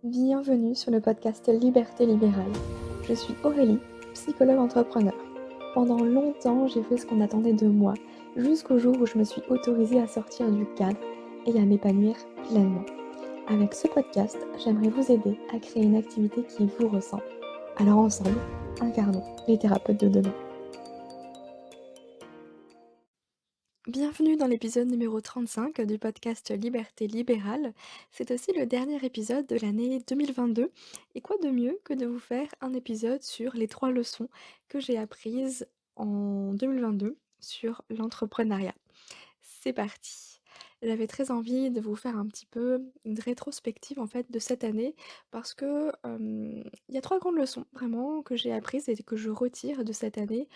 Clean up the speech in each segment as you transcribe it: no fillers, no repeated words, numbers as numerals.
Bienvenue sur le podcast Liberté libérale. Je suis Aurélie, psychologue entrepreneur. Pendant longtemps, j'ai fait ce qu'on attendait de moi, jusqu'au jour où je me suis autorisée à sortir du cadre et à m'épanouir pleinement. Avec ce podcast, j'aimerais vous aider à créer une activité qui vous ressemble. Alors ensemble, incarnons les thérapeutes de demain. Bienvenue dans l'épisode numéro 35 du podcast Liberté libérale. C'est aussi le dernier épisode de l'année 2022. Et quoi de mieux que de vous faire un épisode sur les 3 leçons que j'ai apprises en 2022 sur l'entrepreneuriat. C'est parti. J'avais très envie de vous faire un petit peu une rétrospective en fait de cette année parce que, il y a 3 grandes leçons vraiment que j'ai apprises et que je retire de cette année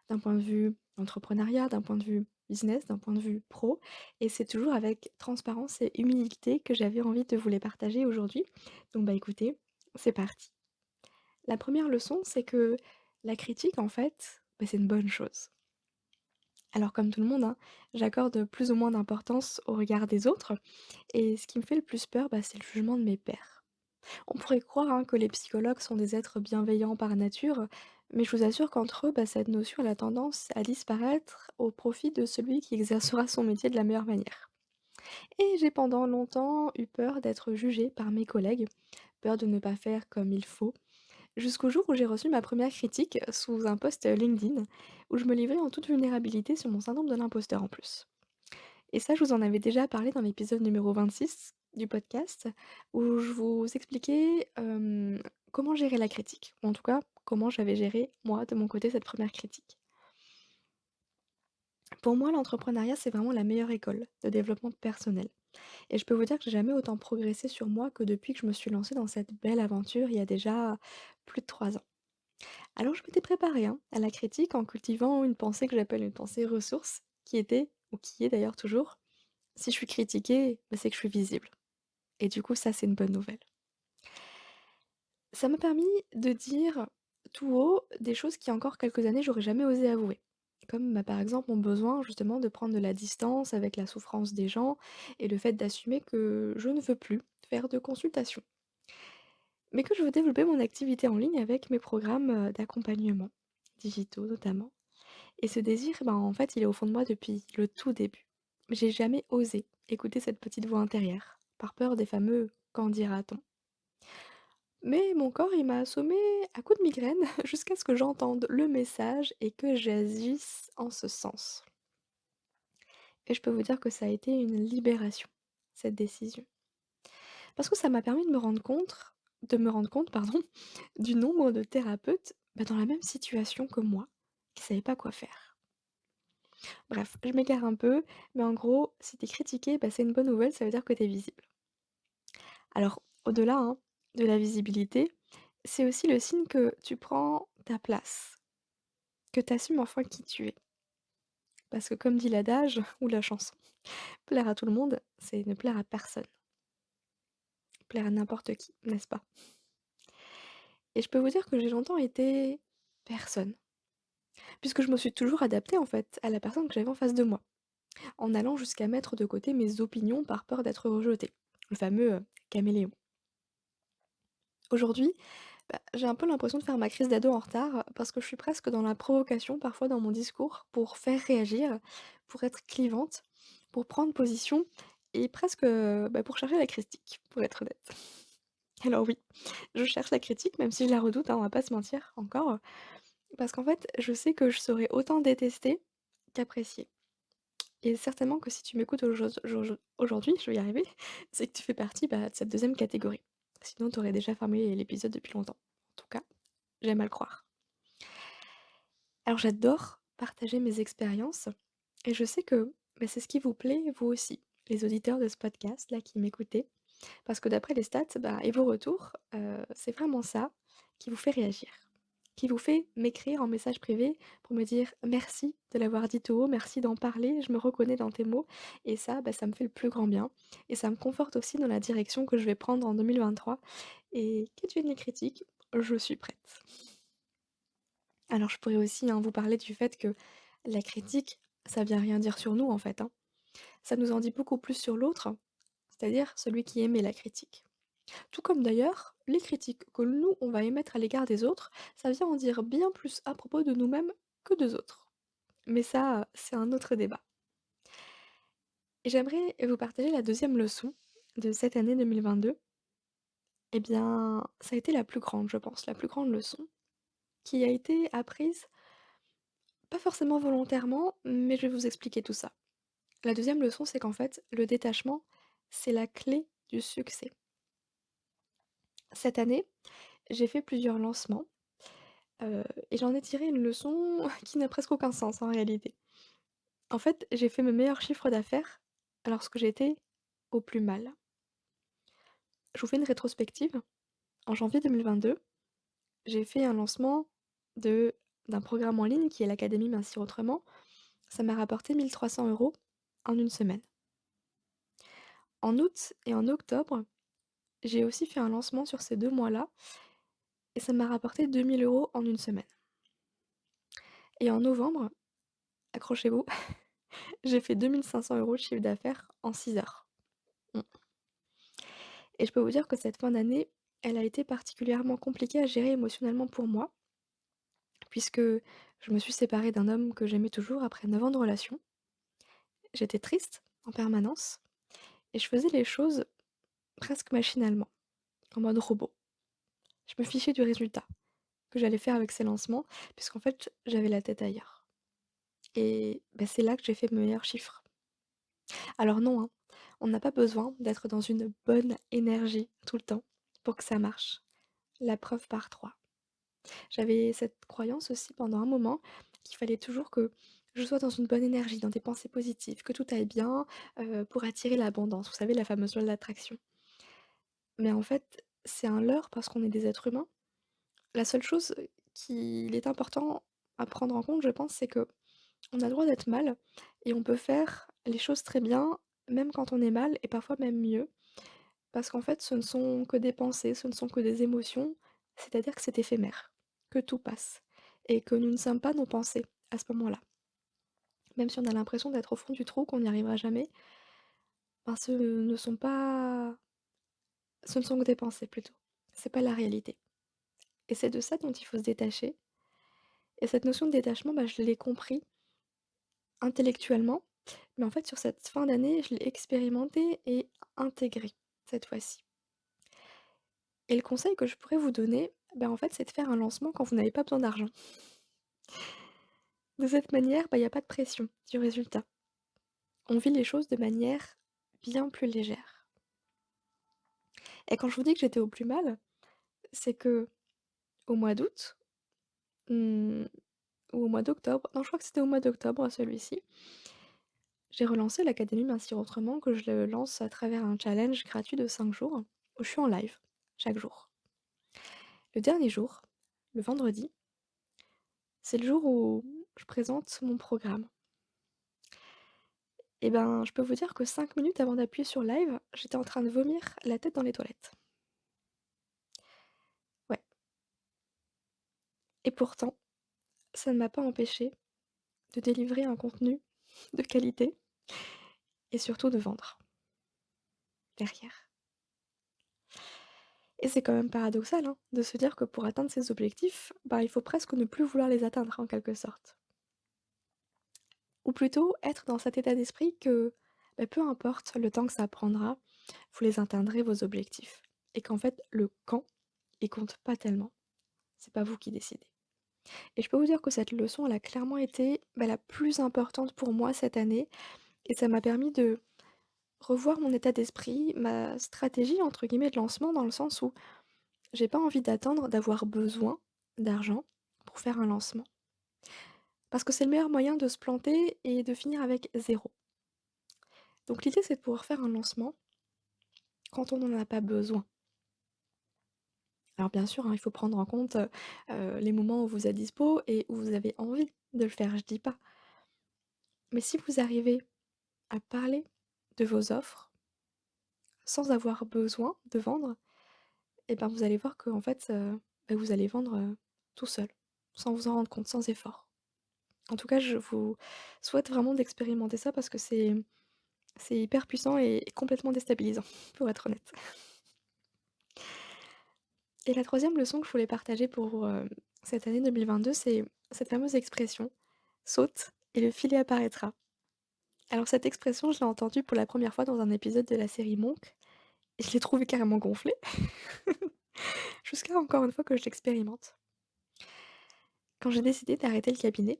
d'un point de vue entrepreneuriat, d'un point de vue business, d'un point de vue pro et c'est toujours avec transparence et humilité que j'avais envie de vous les partager aujourd'hui. Donc bah, écoutez, c'est parti. La première leçon, c'est que la critique en fait, bah, c'est une bonne chose. Alors comme tout le monde, hein, j'accorde plus ou moins d'importance au regard des autres et ce qui me fait le plus peur, bah, c'est le jugement de mes pairs. On pourrait croire, hein, que les psychologues sont des êtres bienveillants par nature, mais je vous assure qu'entre eux, bah, cette notion elle a tendance à disparaître au profit de celui qui exercera son métier de la meilleure manière. Et j'ai pendant longtemps eu peur d'être jugée par mes collègues, peur de ne pas faire comme il faut, jusqu'au jour où j'ai reçu ma première critique sous un post LinkedIn, où je me livrais en toute vulnérabilité sur mon syndrome de l'imposteur en plus. Et ça, je vous en avais déjà parlé dans l'épisode numéro 26 du podcast, où je vous expliquais, comment gérer la critique, ou en tout cas, comment j'avais géré, moi, de mon côté, cette première critique. Pour moi, l'entrepreneuriat, c'est vraiment la meilleure école de développement personnel et je peux vous dire que j'ai jamais autant progressé sur moi que depuis que je me suis lancée dans cette belle aventure il y a déjà plus de 3 ans. Alors je m'étais préparée, hein, à la critique en cultivant une pensée que j'appelle une pensée ressource, qui était, ou qui est d'ailleurs toujours: «Si je suis critiquée, bah, c'est que je suis visible». Et du coup, ça, c'est une bonne nouvelle. Ça m'a permis de dire tout haut des choses qui, encore quelques années, j'aurais jamais osé avouer. Comme, bah, par exemple, mon besoin justement de prendre de la distance avec la souffrance des gens et le fait d'assumer que je ne veux plus faire de consultation. Mais que je veux développer mon activité en ligne avec mes programmes, d'accompagnement, digitaux notamment. Et ce désir, ben, en fait, il est au fond de moi depuis le tout début. Mais j'ai jamais osé écouter cette petite voix intérieure, par peur des fameux «qu'en dira-t-on?». Mais mon corps, il m'a assommé à coups de migraine jusqu'à ce que j'entende le message et que j'agisse en ce sens. Et je peux vous dire que ça a été une libération, cette décision. Parce que ça m'a permis de me rendre compte, pardon, du nombre de thérapeutes, bah, dans la même situation que moi, qui ne savaient pas quoi faire. Bref, je m'égare un peu, mais en gros, si tu es critiqué, bah, c'est une bonne nouvelle, ça veut dire que tu es visible. Alors, au-delà, hein, de la visibilité, c'est aussi le signe que tu prends ta place, que tu assumes enfin qui tu es. Parce que comme dit l'adage ou la chanson, plaire à tout le monde, c'est ne plaire à personne. Plaire à n'importe qui, n'est-ce pas? Et je peux vous dire que j'ai longtemps été personne, puisque je me suis toujours adaptée en fait à la personne que j'avais en face de moi, en allant jusqu'à mettre de côté mes opinions par peur d'être rejetée. Le fameux caméléon. Aujourd'hui, bah, j'ai un peu l'impression de faire ma crise d'ado en retard parce que je suis presque dans la provocation parfois dans mon discours pour faire réagir, pour être clivante, pour prendre position et presque, bah, pour chercher la critique, pour être honnête. Alors oui, je cherche la critique même si je la redoute, hein, on va pas se mentir encore, parce qu'en fait, je sais que je serai autant détestée qu'appréciée et certainement que si tu m'écoutes aujourd'hui, je vais y arriver, c'est que tu fais partie, bah, de cette deuxième catégorie. Sinon tu aurais déjà fermé l'épisode depuis longtemps. En tout cas, j'aime à le croire. Alors j'adore partager mes expériences et je sais que, bah, c'est ce qui vous plaît vous aussi, les auditeurs de ce podcast-là qui m'écoutez. Parce que d'après les stats, bah, et vos retours, c'est vraiment ça qui vous fait réagir. Qui vous fait m'écrire en message privé pour me dire: «Merci de l'avoir dit tout haut, merci d'en parler, je me reconnais dans tes mots» et ça, bah, ça me fait le plus grand bien et ça me conforte aussi dans la direction que je vais prendre en 2023 et qu'adviennent les critiques, je suis prête. Alors je pourrais aussi, hein, vous parler du fait que la critique, ça vient rien dire sur nous en fait, hein. Ça nous en dit beaucoup plus sur l'autre, c'est-à-dire celui qui émet la critique. Tout comme d'ailleurs, les critiques que nous, on va émettre à l'égard des autres, ça vient en dire bien plus à propos de nous-mêmes que d'eux autres. Mais ça, c'est un autre débat. Et j'aimerais vous partager la deuxième leçon de cette année 2022. Eh bien, ça a été la plus grande, je pense, la plus grande leçon qui a été apprise, pas forcément volontairement, mais je vais vous expliquer tout ça. La deuxième leçon, c'est qu'en fait, le détachement, c'est la clé du succès. Cette année, j'ai fait plusieurs lancements, et j'en ai tiré une leçon qui n'a presque aucun sens en réalité. En fait, j'ai fait mes meilleurs chiffres d'affaires lorsque j'étais au plus mal. Je vous fais une rétrospective. En janvier 2022, j'ai fait un lancement de d'un programme en ligne qui est l'Académie Mincir Autrement. Ça m'a rapporté 1 300 € en une semaine. En août et en octobre, j'ai aussi fait un lancement sur ces 2 mois-là et ça m'a rapporté 2 000 € en une semaine. Et en novembre, accrochez-vous, j'ai fait 2 500 € de chiffre d'affaires en 6 heures. Mmh. Et je peux vous dire que cette fin d'année, elle a été particulièrement compliquée à gérer émotionnellement pour moi, puisque je me suis séparée d'un homme que j'aimais toujours après 9 ans de relation. J'étais triste en permanence et je faisais les choses presque machinalement, en mode robot. Je me fichais du résultat que j'allais faire avec ces lancements, puisqu'en fait, j'avais la tête ailleurs. Et bah, c'est là que j'ai fait mes meilleurs chiffres. Alors non, hein, on n'a pas besoin d'être dans une bonne énergie tout le temps pour que ça marche. La preuve par 3. J'avais cette croyance aussi pendant un moment qu'il fallait toujours que je sois dans une bonne énergie, dans des pensées positives, que tout aille bien, pour attirer l'abondance. Vous savez, la fameuse loi de l'attraction. Mais en fait, c'est un leurre parce qu'on est des êtres humains. La seule chose qu'il est important à prendre en compte, je pense, c'est que on a le droit d'être mal et on peut faire les choses très bien, même quand on est mal et parfois même mieux. Parce qu'en fait, ce ne sont que des pensées, ce ne sont que des émotions, c'est-à-dire que c'est éphémère, que tout passe et que nous ne sommes pas nos pensées à ce moment-là. Même si on a l'impression d'être au fond du trou, qu'on n'y arrivera jamais, ben, ce ne sont que des pensées plutôt. C'est pas la réalité. Et c'est de ça dont il faut se détacher. Et cette notion de détachement, bah, je l'ai compris intellectuellement, mais en fait sur cette fin d'année, je l'ai expérimenté et intégré cette fois-ci. Et le conseil que je pourrais vous donner, bah, en fait, c'est de faire un lancement quand vous n'avez pas besoin d'argent. De cette manière, bah, il y a pas de pression du résultat. On vit les choses de manière bien plus légère. Et quand je vous dis que j'étais au plus mal, c'est que au mois d'août, mmh, ou au mois d'octobre, non je crois que c'était au mois d'octobre celui-ci, j'ai relancé l'Académie Mincir Autrement que je le lance à travers un challenge gratuit de 5 jours, où je suis en live chaque jour. Le dernier jour, le vendredi, c'est le jour où je présente mon programme. Et ben, je peux vous dire que 5 minutes avant d'appuyer sur live, j'étais en train de vomir la tête dans les toilettes. Ouais. Et pourtant, ça ne m'a pas empêché de délivrer un contenu de qualité et surtout de vendre derrière. Et c'est quand même paradoxal, hein, de se dire que pour atteindre ses objectifs, bah, il faut presque ne plus vouloir les atteindre en quelque sorte. Ou plutôt être dans cet état d'esprit que, bah, peu importe le temps que ça prendra, vous les atteindrez vos objectifs. Et qu'en fait, le quand, il compte pas tellement. C'est pas vous qui décidez. Et je peux vous dire que cette leçon, elle a clairement été, bah, la plus importante pour moi cette année et ça m'a permis de revoir mon état d'esprit, ma «stratégie» entre guillemets de lancement dans le sens où j'ai pas envie d'attendre d'avoir besoin d'argent pour faire un lancement. Parce que c'est le meilleur moyen de se planter et de finir avec zéro. Donc l'idée, c'est de pouvoir faire un lancement quand on n'en a pas besoin. Alors bien sûr, hein, il faut prendre en compte, les moments où vous êtes dispo et où vous avez envie de le faire, je dis pas. Mais si vous arrivez à parler de vos offres sans avoir besoin de vendre, et ben, vous allez voir qu'en fait, bah, vous allez vendre, tout seul, sans vous en rendre compte, sans effort. En tout cas, je vous souhaite vraiment d'expérimenter ça parce que c'est hyper puissant et complètement déstabilisant, pour être honnête. Et la troisième leçon que je voulais partager pour, cette année 2022, c'est cette fameuse expression: «Saute et le filet apparaîtra». Alors cette expression, je l'ai entendue pour la première fois dans un épisode de la série Monk et je l'ai trouvée carrément gonflée, jusqu'à encore une fois que je l'expérimente. Quand j'ai décidé d'arrêter le cabinet,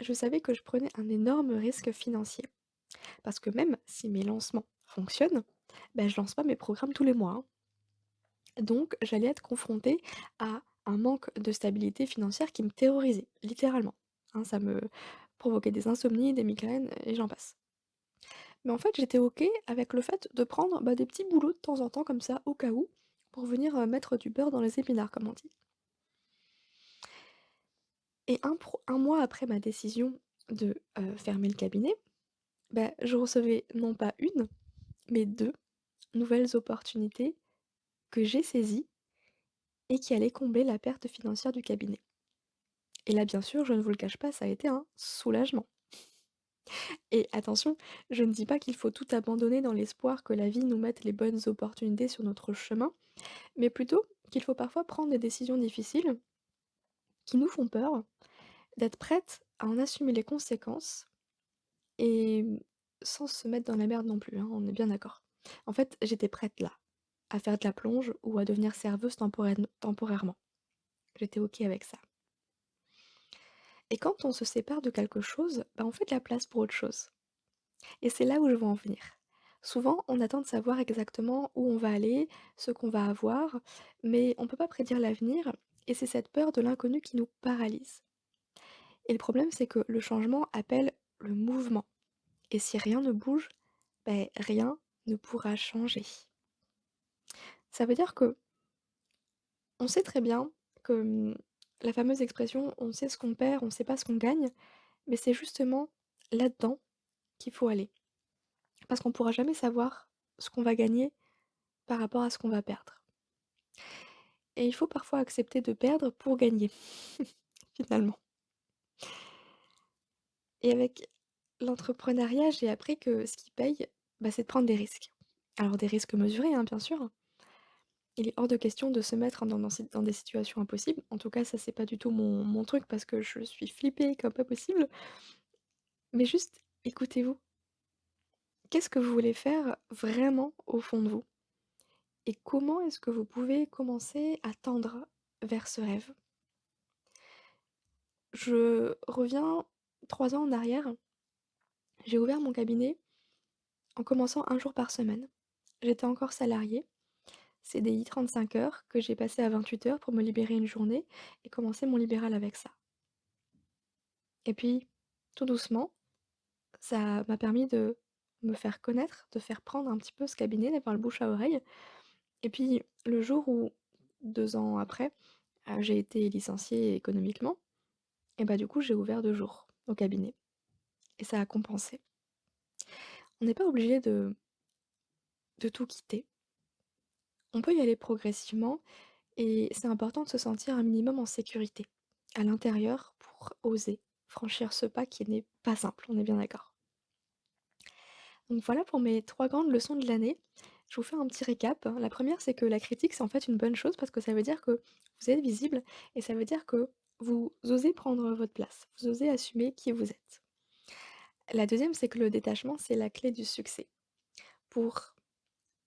je savais que je prenais un énorme risque financier. Parce que même si mes lancements fonctionnent, bah, je lance pas mes programmes tous les mois, hein. Donc j'allais être confrontée à un manque de stabilité financière qui me terrorisait, littéralement. Hein, ça me provoquait des insomnies, des migraines et j'en passe. Mais en fait, j'étais OK avec le fait de prendre, bah, des petits boulots de temps en temps comme ça, au cas où, pour venir, mettre du beurre dans les épinards, comme on dit. Et un mois après ma décision de, fermer le cabinet, bah, je recevais non pas une, mais 2 nouvelles opportunités que j'ai saisies et qui allaient combler la perte financière du cabinet. Et là, bien sûr, je ne vous le cache pas, ça a été un soulagement. Et attention, je ne dis pas qu'il faut tout abandonner dans l'espoir que la vie nous mette les bonnes opportunités sur notre chemin, mais plutôt qu'il faut parfois prendre des décisions difficiles qui nous font peur, d'être prête à en assumer les conséquences et sans se mettre dans la merde non plus, hein, on est bien d'accord. En fait, j'étais prête là, à faire de la plonge ou à devenir serveuse temporairement. J'étais OK avec ça. Et quand on se sépare de quelque chose, bah, on fait de la place pour autre chose. Et c'est là où je veux en venir. Souvent, on attend de savoir exactement où on va aller, ce qu'on va avoir, mais on ne peut pas prédire l'avenir, et c'est cette peur de l'inconnu qui nous paralyse. Et le problème, c'est que le changement appelle le mouvement. Et si rien ne bouge, ben, rien ne pourra changer. Ça veut dire que on sait très bien que la fameuse expression on sait ce qu'on perd, on ne sait pas ce qu'on gagne, mais c'est justement là-dedans qu'il faut aller. Parce qu'on pourra jamais savoir ce qu'on va gagner par rapport à ce qu'on va perdre. Et il faut parfois accepter de perdre pour gagner, finalement. Et avec l'entrepreneuriat, j'ai appris que ce qui paye, bah, c'est de prendre des risques. Alors des risques mesurés, hein, bien sûr. Il est hors de question de se mettre dans des situations impossibles. En tout cas, ça, c'est pas du tout mon truc parce que je suis flippée comme pas possible. Mais juste, écoutez-vous. Qu'est-ce que vous voulez faire vraiment au fond de vous? Et comment est-ce que vous pouvez commencer à tendre vers ce rêve? Je reviens 3 ans en arrière. J'ai ouvert mon cabinet en commençant un jour par semaine. J'étais encore salariée, CDI 35 heures que j'ai passé à 28 heures pour me libérer une journée et commencer mon libéral avec ça. Et puis, tout doucement, ça m'a permis de me faire connaître, de faire prendre un petit peu ce cabinet, d'avoir le bouche à oreille. Et puis, le jour où, 2 ans après, j'ai été licenciée économiquement et bah, du coup, j'ai ouvert 2 jours au cabinet et ça a compensé. On n'est pas obligé de tout quitter. On peut y aller progressivement et c'est important de se sentir un minimum en sécurité à l'intérieur pour oser franchir ce pas qui n'est pas simple, on est bien d'accord. Donc voilà pour mes 3 grandes leçons de l'année. Je vous fais un petit récap. La première, c'est que la critique, c'est en fait une bonne chose parce que ça veut dire que vous êtes visible et ça veut dire que vous osez prendre votre place, vous osez assumer qui vous êtes. La deuxième, c'est que le détachement, c'est la clé du succès. Pour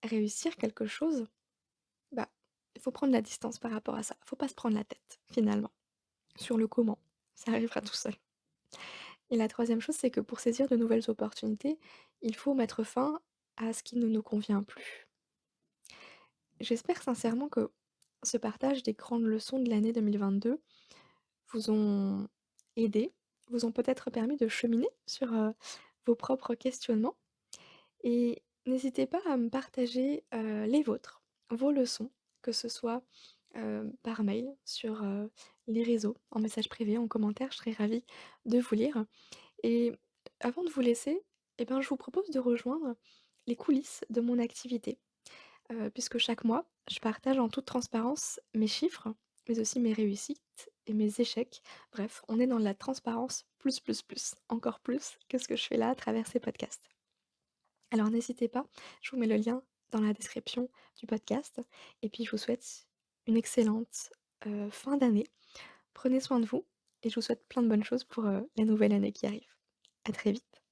réussir quelque chose, bah, il faut prendre la distance par rapport à ça. Il faut pas se prendre la tête, finalement, sur le comment. Ça arrivera tout seul. Et la troisième chose, c'est que pour saisir de nouvelles opportunités, il faut mettre fin à ce qui ne nous convient plus. J'espère sincèrement que ce partage des grandes leçons de l'année 2022 vous ont aidé, vous ont peut-être permis de cheminer sur, vos propres questionnements et n'hésitez pas à me partager, les vôtres, vos leçons, que ce soit, par mail, sur, les réseaux, en message privé, en commentaire, je serais ravie de vous lire et avant de vous laisser, eh ben, je vous propose de rejoindre les coulisses de mon activité. Puisque chaque mois, je partage en toute transparence mes chiffres, mais aussi mes réussites et mes échecs. Bref, on est dans la transparence plus, plus, plus, encore plus que ce que je fais là à travers ces podcasts. Alors n'hésitez pas, je vous mets le lien dans la description du podcast et puis je vous souhaite une excellente, fin d'année. Prenez soin de vous et je vous souhaite plein de bonnes choses pour, la nouvelle année qui arrive. À très vite.